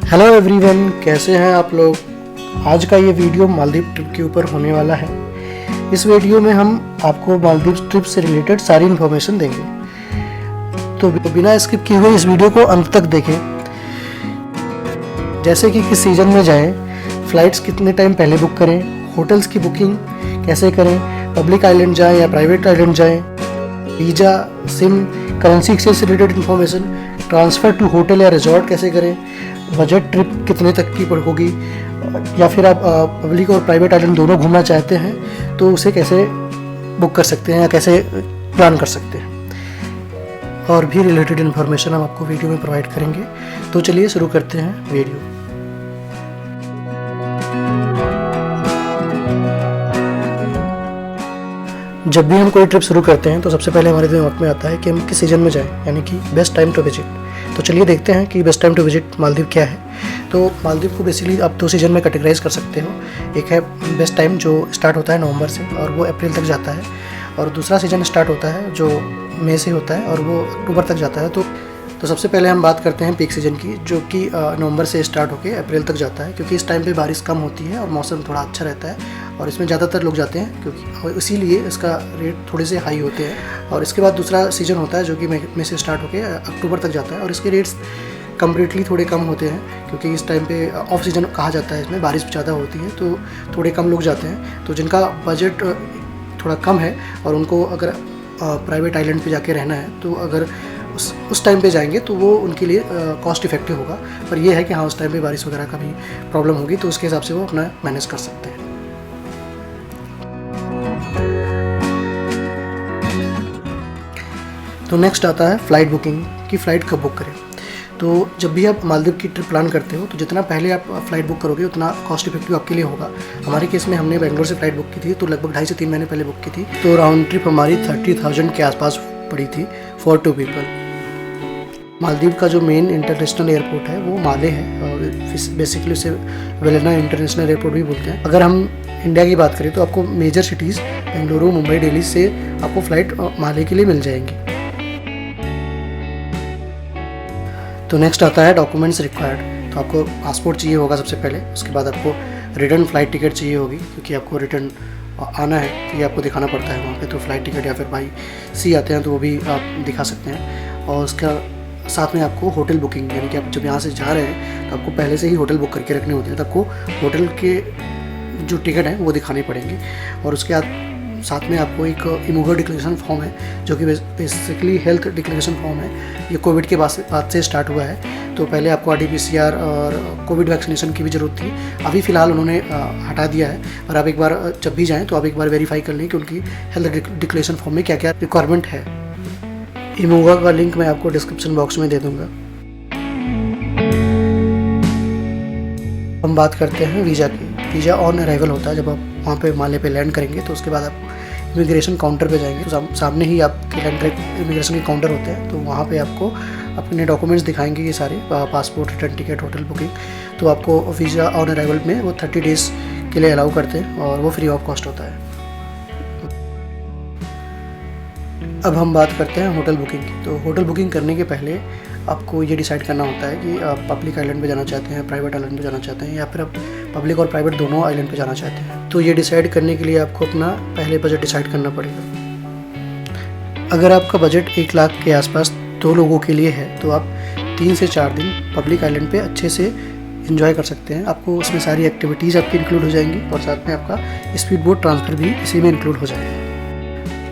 Hello everyone, कैसे हैं आप लोग। आज का ये वीडियो मालदीव ट्रिप के ऊपर होने वाला है। इस वीडियो में हम आपको मालदीव ट्रिप से रिलेटेड सारी इन्फॉर्मेशन देंगे, तो बिना स्किप किए हुए इस वीडियो को अंत तक देखें। जैसे कि किस सीज़न में जाएं, फ़्लाइट्स कितने टाइम पहले बुक करें, होटल्स की बुकिंग कैसे करें, पब्लिक आइलैंड जाएं या प्राइवेट आइलैंड जाएं, वीज़ा, सिम, करेंसी एक्सचेंज से related information, transfer to hotel या रिजॉर्ट कैसे करें, बजट ट्रिप कितने तक की होगी, या फिर आप पब्लिक और प्राइवेट आइलैंड दोनों घूमना चाहते हैं तो उसे कैसे बुक कर सकते हैं या कैसे प्लान कर सकते हैं, और भी रिलेटेड इन्फॉर्मेशन हम आपको वीडियो में प्रोवाइड करेंगे। तो चलिए शुरू करते हैं वीडियो। जब भी हम कोई ट्रिप शुरू करते हैं तो सबसे पहले हमारे दिमाग में आता है कि हम किस सीज़न में जाएं, यानी कि बेस्ट टाइम टू विजिट। तो चलिए देखते हैं कि best time to visit Maldives क्या है। तो मालदीव को बेसिकली आप दो सीज़न में कैटेगराइज कर सकते हो। एक है बेस्ट टाइम जो स्टार्ट होता है नवंबर से और वो अप्रैल तक जाता है, और दूसरा सीज़न स्टार्ट होता है जो मई से होता है और वो अक्टूबर तक जाता है। तो सबसे पहले हम बात करते हैं पीक सीज़न की, जो कि नवंबर से स्टार्ट होकर अप्रैल तक जाता है, क्योंकि इस टाइम पे बारिश कम होती है और मौसम थोड़ा अच्छा रहता है और इसमें ज़्यादातर लोग जाते हैं, क्योंकि इसीलिए इसका रेट थोड़े से हाई होते हैं। और इसके बाद दूसरा सीज़न होता है जो कि मई से स्टार्ट होकर अक्टूबर तक जाता है, और इसके रेट्स कम्प्लीटली थोड़े कम होते हैं, क्योंकि इस टाइम पे ऑफ सीज़न कहा जाता है, इसमें बारिश ज़्यादा होती है तो थोड़े कम लोग जाते हैं। तो जिनका बजट थोड़ा कम है और उनको अगर प्राइवेट आइलैंड पे जाके रहना है, तो अगर उस टाइम पे जाएंगे तो वो उनके लिए कॉस्ट इफ़ेक्टिव होगा। पर ये है कि हाँ, उस टाइम पे बारिश वगैरह का भी प्रॉब्लम होगी तो उसके हिसाब से वो अपना मैनेज कर सकते हैं। तो नेक्स्ट आता है फ़्लाइट बुकिंग की फ़्लाइट कब बुक करें। तो जब भी आप मालदीव की ट्रिप प्लान करते हो तो जितना पहले आप फ़्लाइट बुक करोगे उतना कॉस्ट इफेक्टिव आपके लिए होगा। हमारे केस में हमने बेंगलोर से फ़्लाइट बुक की थी, तो लगभग 2.5 से 3 महीने पहले बुक की थी। तो राउंड ट्रिप हमारी 30,000 के आसपास पड़ी थी फॉर 2 पीपल। मालदीव का जो मेन इंटरनेशनल एयरपोर्ट है वो माले है, और बेसिकली उसे वेलेना इंटरनेशनल एयरपोर्ट भी बोलते हैं। अगर हम इंडिया की बात करें तो आपको मेजर सिटीज़ बेंगलुरु, मुंबई, दिल्ली से आपको फ़्लाइट माले के लिए मिल जाएंगी। तो नेक्स्ट आता है डॉक्यूमेंट्स रिक्वायर्ड। तो आपको पासपोर्ट चाहिए होगा सबसे पहले, उसके बाद आपको रिटर्न फ़्लाइट टिकट चाहिए होगी, क्योंकि आपको रिटर्न आना है तो ये आपको दिखाना पड़ता है वहाँ पे। तो फ़्लाइट टिकट या फिर बाई सी आते हैं तो वो भी आप दिखा सकते हैं। और उसका साथ में आपको होटल बुकिंग, यानी कि आप जब यहाँ से जा रहे हैं तो आपको पहले से ही होटल बुक करके रखने होते हैं, तो आपको होटल के जो टिकट हैं वो दिखाने पड़ेंगे। और उसके साथ में आपको एक इमूवर डिक्लेरेशन फॉर्म है, जो कि बेसिकली हेल्थ डिक्लेरेशन फॉर्म है। ये कोविड के बाद से स्टार्ट हुआ है, तो पहले आपको RT-PCR और कोविड वैक्सीनेशन की भी ज़रूरत थी। अभी फ़िलहाल उन्होंने हटा दिया है, पर आप एक बार जब भी जाएँ तो आप एक बार वेरीफाई कर लें कि उनकी हेल्थ डिक्लेरेशन फॉर्म में क्या क्या रिक्वायरमेंट है। इमूवा का लिंक मैं आपको डिस्क्रिप्शन बॉक्स में दे दूँगा। हम बात करते हैं वीज़ा की। वीज़ा ऑन अराइवल होता है जब आप वहाँ पे माले पे लैंड करेंगे, तो उसके बाद आप इमिग्रेशन काउंटर पे जाएंगे, तो सामने ही आपके लैंड इमिग्रेशन के काउंटर होते हैं। तो वहाँ पे आपको अपने डॉक्यूमेंट्स दिखाएंगे, ये सारे passport, return ticket, hotel booking. तो आपको वीज़ा ऑन अराइवल में वो 30 डेज़ के लिए अलाउ करते हैं और वो फ्री ऑफ कॉस्ट होता है। अब हम बात करते हैं होटल बुकिंग की। तो होटल बुकिंग करने के पहले आपको ये डिसाइड करना होता है कि आप पब्लिक आइलैंड पे जाना चाहते हैं, प्राइवेट आइलैंड पे जाना चाहते हैं, या फिर आप पब्लिक और प्राइवेट दोनों आइलैंड पे जाना चाहते हैं। तो ये डिसाइड करने के लिए आपको अपना पहले बजट डिसाइड करना पड़ेगा। अगर आपका बजट 1 लाख के आसपास 2 लोगों के लिए है तो आप 3 से 4 दिन पब्लिक आइलैंड पे अच्छे से एंजॉय कर सकते हैं। आपको उसमें सारी एक्टिविटीज़ आपकी इंक्लूड हो जाएंगी, और साथ में आपका स्पीड बोट ट्रांसफ़र भी इसी में इंक्लूड हो जाएगा,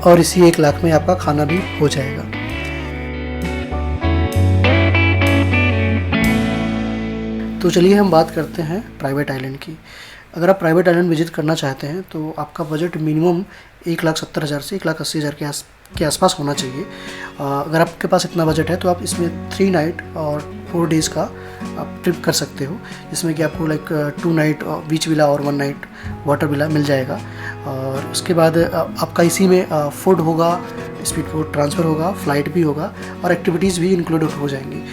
और इसी 1 लाख में आपका खाना भी हो जाएगा। तो चलिए हम बात करते हैं प्राइवेट आइलैंड की। अगर आप प्राइवेट आइलैंड विजिट करना चाहते हैं तो आपका बजट मिनिमम 1,70,000 से 1,80,000 के आसपास होना चाहिए। अगर आपके पास इतना बजट है तो आप इसमें 3 नाइट और 4 डेज़ का आप ट्रिप कर सकते हो, जिसमें कि आपको लाइक 2 नाइट बीच विला और 1 नाइट वाटर विला मिल जाएगा। और उसके बाद आपका इसी में फूड होगा, स्पीड बोट ट्रांसफ़र होगा, फ़्लाइट भी होगा, और एक्टिविटीज़ भी इंक्लूड हो जाएंगी।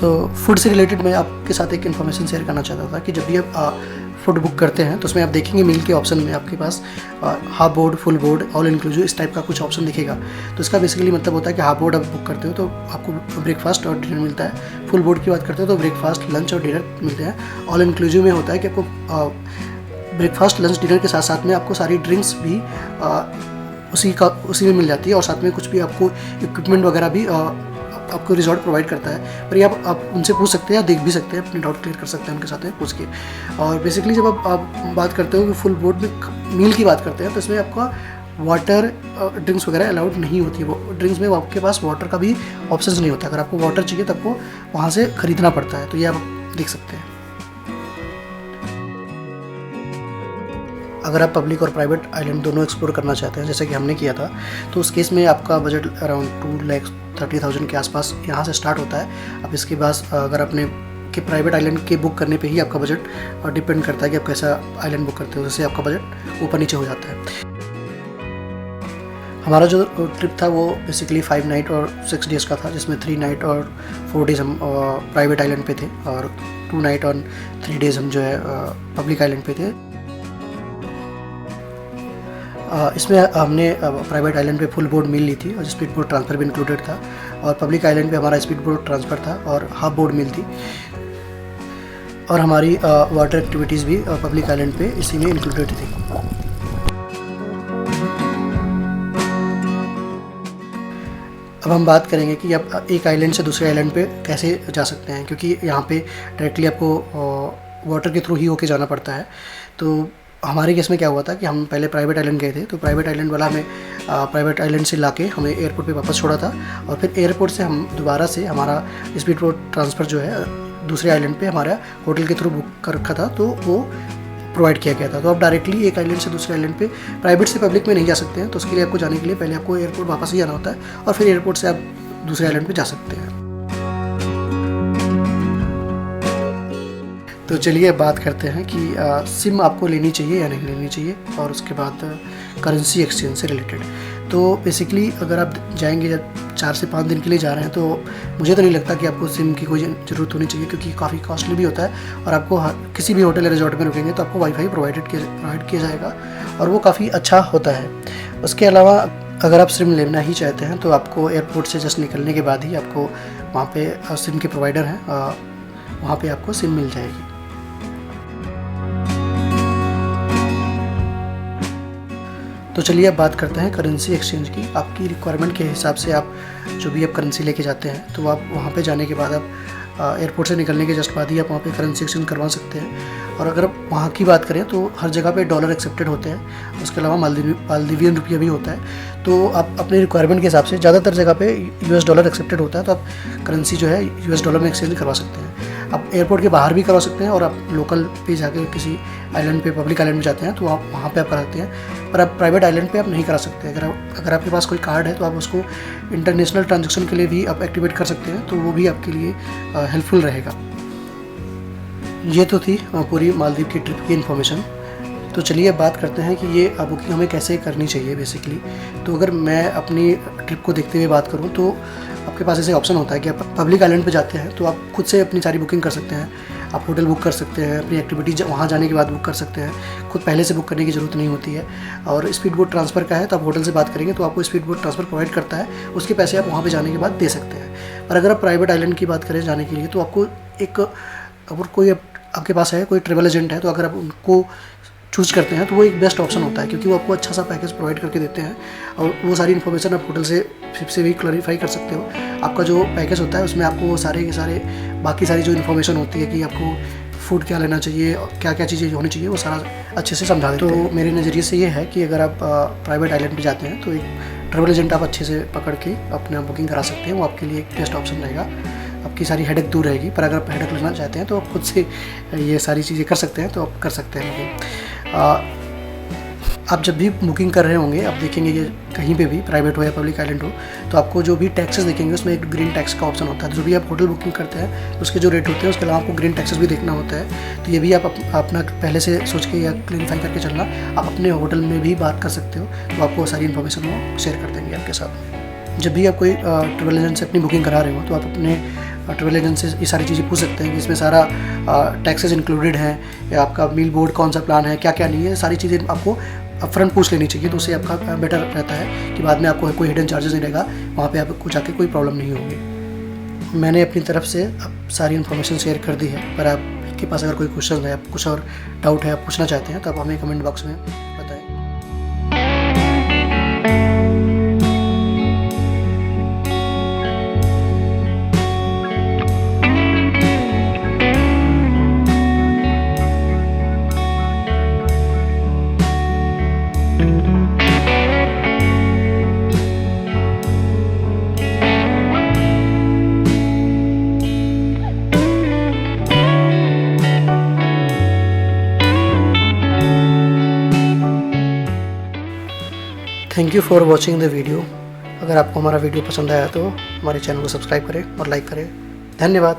तो फूड से रिलेटेड मैं आपके साथ एक इन्फॉर्मेशन शेयर करना चाहता था कि जब भी आप फूड बुक करते हैं तो उसमें आप देखेंगे मील के ऑप्शन में आपके पास half board, full board, all inclusive इस टाइप का कुछ ऑप्शन दिखेगा। तो इसका बेसिकली मतलब होता है कि हाफ बोर्ड आप बुक करते हो तो आपको ब्रेकफास्ट और डिनर मिलता है। फुल बोर्ड की बात करते हो तो ब्रेकफास्ट, लंच और डिनर मिलते हैं। ऑल इंक्लूसिव में होता है कि आपको ब्रेकफास्ट, लंच, डिनर के साथ साथ में आपको सारी ड्रिंक्स भी उसी में मिल जाती है और साथ में कुछ भी आपको इक्विपमेंट वगैरह भी आपको रिजॉर्ट प्रोवाइड करता है। पर ये आप उनसे पूछ सकते हैं या देख भी सकते हैं, अपने डाउट क्लियर कर सकते हैं उनके साथ में पूछ के। और बेसिकली जब आप बात करते हो कि फुल बोर्ड में मील की बात करते हैं तो इसमें आपका वाटर ड्रिंक्स वगैरह अलाउड नहीं होती है। वो ड्रिंक्स में आपके पास वाटर का भी ऑप्शन नहीं होता। अगर आपको वाटर चाहिए तो आपको वहाँ से ख़रीदना पड़ता है। तो ये आप देख सकते हैं। अगर आप पब्लिक और प्राइवेट आइलैंड दोनों एक्सप्लोर करना चाहते हैं जैसे कि हमने किया था तो उस केस में आपका बजट अराउंड 2,30,000 के आसपास यहाँ से स्टार्ट होता है। अब इसके बाद अगर आपने कि प्राइवेट आइलैंड के बुक करने पे ही आपका बजट डिपेंड करता है कि आप कैसा आइलैंड बुक करते हो, जैसे आपका बजट ऊपर नीचे हो जाता है। हमारा जो ट्रिप था वो बेसिकली 5 नाइट और 6 डेज़ का था, जिसमें 3 नाइट और 4 डेज़ हम प्राइवेट आइलैंड पे थे और 2 नाइट और 3 डेज़ हम जो है पब्लिक आइलैंड पे थे। इसमें हमने प्राइवेट आइलैंड पे फुल बोर्ड मील ली थी और स्पीड बोट ट्रांसफ़र भी इंक्लूडेड था और पब्लिक आइलैंड पे हमारा स्पीड बोट ट्रांसफ़र था और हाफ बोर्ड मील थी और हमारी वाटर एक्टिविटीज़ भी पब्लिक आइलैंड पे इसी में इंक्लूडेड थी। अब हम बात करेंगे कि आप एक आइलैंड से दूसरे आइलैंड पे कैसे जा सकते हैं, क्योंकि यहाँ पे डायरेक्टली आपको वाटर के थ्रू ही होके जाना पड़ता है। तो हमारे केस में क्या हुआ था कि हम पहले प्राइवेट आइलैंड गए थे तो प्राइवेट आइलैंड वाला हमें प्राइवेट आइलैंड से लाके हमें एयरपोर्ट पे वापस छोड़ा था और फिर एयरपोर्ट से हम दोबारा से हमारा स्पीड बोट ट्रांसफ़र जो है दूसरे आइलैंड पे हमारा होटल के थ्रू बुक कर रखा था तो वो प्रोवाइड किया गया था। तो आप डायरेक्टली एक आइलैंड से दूसरे आइलैंड पे प्राइवेट से पब्लिक में नहीं जा सकते हैं। तो उसके लिए आपको जाने के लिए पहले आपको एयरपोर्ट वापस ही जाना होता है और फिर एयरपोर्ट से आप दूसरे आइलैंड पर जा सकते हैं। तो चलिए बात करते हैं कि सिम आपको लेनी चाहिए या नहीं लेनी चाहिए और उसके बाद करेंसी एक्सचेंज से रिलेटेड। तो बेसिकली अगर आप जाएंगे जब 4 से 5 दिन के लिए जा रहे हैं तो मुझे तो नहीं लगता कि आपको सिम की कोई ज़रूरत होनी चाहिए, क्योंकि काफ़ी कॉस्टली भी होता है और आपको किसी भी होटल या रिजॉर्ट में रुकेंगे तो आपको वाईफाई प्रोवाइड किया जाएगा और वो काफ़ी अच्छा होता है। उसके अलावा अगर आप सिम लेना ही चाहते हैं तो आपको एयरपोर्ट से जस्ट निकलने के बाद ही आपको वहाँ पे सिम के प्रोवाइडर हैं, वहाँ पे आपको सिम मिल जाएगी। तो चलिए अब बात करते हैं करेंसी एक्सचेंज की। आपकी रिक्वायरमेंट के हिसाब से आप जो भी आप करेंसी लेके जाते हैं तो आप वहाँ पे जाने के बाद आप एयरपोर्ट से निकलने के जस्ट बाद ही आप वहाँ पे करेंसी एक्सचेंज करवा सकते हैं। और अगर आप वहाँ की बात करें तो हर जगह पे डॉलर एक्सेप्टेड होते हैं, उसके अलावा मालदीवियन रुपया भी होता है। तो आप अपने रिक्वायरमेंट के हिसाब से ज़्यादातर जगह पे US डॉलर एक्सेप्टेड होता है तो आप करेंसी जो है US डॉलर में एक्सचेंज करवा सकते हैं। आप एयरपोर्ट के बाहर भी करवा सकते हैं और आप लोकल पे जाके किसी आइलैंड पे, पब्लिक आइलैंड में जाते हैं तो आप वहाँ पे आप करा सकते हैं, पर आप प्राइवेट आइलैंड पे आप नहीं करा सकते। अगर आपके पास कोई कार्ड है तो आप उसको इंटरनेशनल ट्रांजैक्शन के लिए भी आप एक्टिवेट कर सकते हैं, तो वो भी आपके लिए हेल्पफुल रहेगा। ये तो थी पूरी मालदीव की ट्रिप की इन्फॉर्मेशन। तो चलिए बात करते हैं कि ये बुकिंग हमें कैसे करनी चाहिए बेसिकली। तो अगर मैं अपनी ट्रिप को देखते हुए बात करूँ तो आपके पास ऐसे ऑप्शन होता है कि आप पब्लिक आइलैंड पे जाते हैं तो आप खुद से अपनी सारी बुकिंग कर सकते हैं। आप होटल बुक कर सकते हैं, अपनी एक्टिविटी वहाँ जाने के बाद बुक कर सकते हैं, खुद पहले से बुक करने की ज़रूरत नहीं होती है। और स्पीड बोट ट्रांसफ़र का है तो आप होटल से बात करेंगे तो आपको स्पीड बोट ट्रांसफ़र प्रोवाइड करता है, उसके पैसे आप वहाँ पे जाने के बाद दे सकते हैं। पर अगर आप प्राइवेट आइलैंड की बात करें जाने के लिए तो आपको अगर कोई आपके पास है कोई ट्रेवल एजेंट है तो अगर आप उनको चूज़ करते हैं तो वो एक बेस्ट ऑप्शन होता है, क्योंकि वो आपको अच्छा सा पैकेज प्रोवाइड करके देते हैं और वो सारी इन्फॉर्मेशन आप होटल से भी क्लैरिफाई कर सकते हो। आपका जो पैकेज होता है उसमें आपको वो सारे के सारे बाकी सारी जो इन्फॉर्मेशन होती है कि आपको फूड क्या लेना चाहिए और क्या क्या चीज़ें होनी चाहिए वो सारा अच्छे से समझा देते हैं। तो मेरे नज़रिए से ये है कि अगर आप प्राइवेट आइलैंड पे जाते हैं तो एक ट्रेवल एजेंट आप अच्छे से पकड़ के अपना बुकिंग करा सकते हैं, वो आपके लिए एक बेस्ट ऑप्शन रहेगा। आपकी सारी हेडेक दूर रहेगी। पर अगर आप हेडेक लेना चाहते हैं तो आप खुद से ये सारी चीज़ें कर सकते हैं, तो आप कर सकते हैं बुकिंग। आप जब भी बुकिंग कर रहे होंगे आप देखेंगे कि कहीं पे भी प्राइवेट हो या पब्लिक आइलैंड हो तो आपको जो भी टैक्सेस दिखेंगे उसमें एक ग्रीन टैक्स का ऑप्शन होता है। जो भी आप होटल बुकिंग करते हैं उसके जो रेट होते हैं उसके अलावा आपको ग्रीन टैक्सेस भी देखना होता है। तो ये भी आप अपना पहले से सोच के या क्लैरिफाई करके चलना। आप अपने होटल में भी बात कर सकते हो, तो आपको सारी इन्फॉर्मेशन वो शेयर कर देंगे आपके साथ। जब भी आप कोई ट्रैवल एजेंट से अपनी बुकिंग करा रहे हो तो आप अपने ट्रैवल एजेंट से ये सारी चीज़ें पूछ सकते हैं कि इसमें सारा टैक्सेस इंक्लूडेड हैं, या आपका मील बोर्ड कौन सा प्लान है, क्या क्या नहीं है, सारी चीज़ें आपको अपफ्रंट पूछ लेनी चाहिए। तो उससे आपका बेटर रहता है कि बाद में आपको कोई हिडन चार्जेस नहीं रहेगा, वहाँ पे आपको जाके कोई प्रॉब्लम नहीं होगी। मैंने अपनी तरफ से अब सारी इन्फॉर्मेशन शेयर कर दी है, पर आपके पास अगर कोई क्वेश्चन है, कुछ और डाउट है, आप पूछना चाहते हैं तो आप हमें कमेंट बॉक्स में बताएं। Thank you for watching the video. अगर आपको हमारा वीडियो पसंद आया तो हमारे चैनल को सब्सक्राइब करें और लाइक करें। धन्यवाद।